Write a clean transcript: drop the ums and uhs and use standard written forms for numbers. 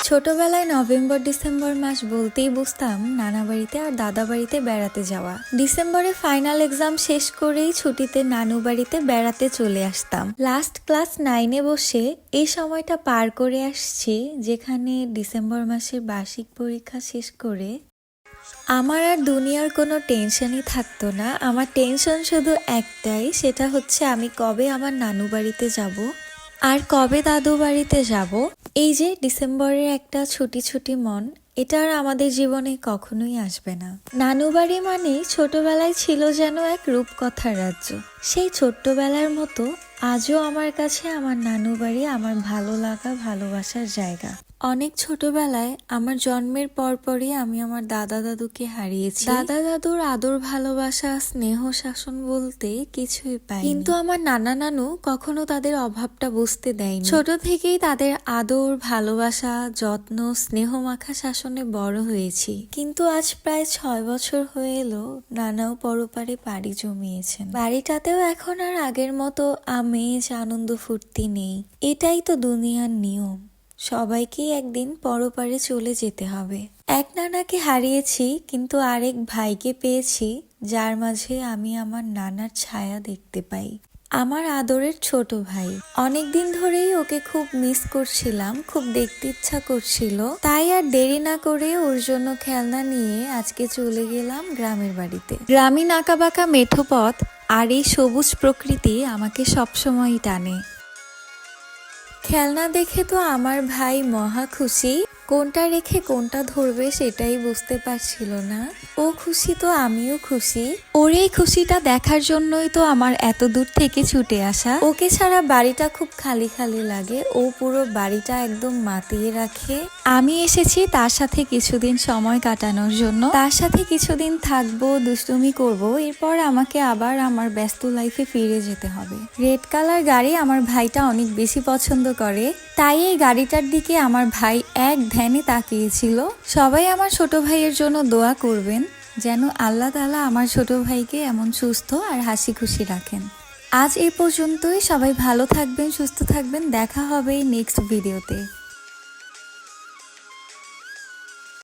ছোটবেলায় November December মাস বলতেই বুঝতাম নানা বাড়িতে আর দাদা বাড়িতে বেড়াতে যাওয়া। ডিসেম্বরে ফাইনাল এক্সাম শেষ করেই ছুটিতে নানু বাড়িতে বেড়াতে চলে আসতাম। লাস্ট ক্লাস 9-এ বসে এই সময়টা পার করে আসছি, যেখানে ডিসেম্বর মাসের বার্ষিক পরীক্ষা শেষ করে আমার আর দুনিয়ার কোনো টেনশনই থাকতো না। আমার টেনশন শুধু একটাই, সেটা হচ্ছে আমি কবে আমার নানু বাড়িতে যাব আর কবে দাদু বাড়িতে যাব। এই যে ডিসেম্বরের একটা ছুটি ছুটি মন, এটা আর আমাদের জীবনে কখনোই আসবে না। নানু বাড়ি মানে ছোটবেলায় ছিল যেন এক রূপকথার রাজ্য। সেই ছোট্টবেলার মতো আজও আমার কাছে আমার নানু বাড়ি আমার ভালো লাগা ভালোবাসার জায়গা। অনেক ছোটবেলায় আমার জন্মের পরপরই আমি আমার দাদা দাদুকে হারিয়েছি। দাদা দাদুর আদর ভালোবাসা স্নেহ শাসন বলতে কিছুই পাই, কিন্তু আমার নানা নানু কখনো তাদের অভাবটা বুঝতে দেয়নি। ছোট থেকেই তাদের আদর ভালোবাসা যত্ন স্নেহ মাখা শাসনে বড় হয়েছি। কিন্তু আজ প্রায় 6 বছর হয়ে এলো নানাও পরপারে পাড়ি জমিয়েছেন। বাড়িটাতেও এখন আর আগের মতো আমেজ আনন্দ ফুর্তি নেই। এটাই তো দুনিয়ার নিয়ম, সবাইকেই একদিন পরপারে চলে যেতে হবে। এক নানাকে হারিয়েছি, কিন্তু আরেক ভাইকে পেয়েছি যার মাঝে আমি আমার নানার ছায়া দেখতে পাই। আমার আদরের ছোট ভাই। অনেকদিন ধরেই ওকে খুব মিস করছিলাম, খুব দেখতে ইচ্ছা করছিল, তাই আর দেরি না করে ওর জন্য খেলনা নিয়ে আজকে চলে গেলাম গ্রামের বাড়িতে। গ্রামীণ আঁকাবাঁকা মেঠো পথ আর এই সবুজ প্রকৃতি আমাকে সবসময়ই টানে। খেলনা দেখে তো আমার ভাই মহা খুশি, কোনটা রেখে কোনটা ধরবে সেটাই বুঝতে পারছিল না। ও খুশি তো আমিও খুশি। ওর এই খুশিটা দেখার জন্যই তো আমার এত দূর থেকে ছুটে আসা। ওকে ছাড়া বাড়িটা খুব খালি খালি লাগে, ও পুরো বাড়িটা একদম মাতিয়ে রাখে। আমি এসেছি তার সাথে কিছুদিন সময় কাটানোর জন্য, তার সাথে কিছুদিন থাকবো, দুষ্টুমি করব, এরপর আমাকে আবার আমার ব্যস্ত লাইফে ফিরে যেতে হবে। রেড কালার গাড়ি আমার ভাইটা অনেক বেশি পছন্দ করে, তাই এই গাড়িটার দিকে আমার ভাই এক ধ্যানে তাকিয়েছিল। সবাই আমার ছোট ভাইয়ের জন্য দোয়া করবেন যেন আল্লাহ তাআলা আমার ছোট ভাইকে এমন সুস্থ আর হাসি খুশি রাখেন। আজ এই পর্যন্তই। সবাই ভালো থাকবেন, সুস্থ থাকবেন। দেখা হবে নেক্সট ভিডিওতে।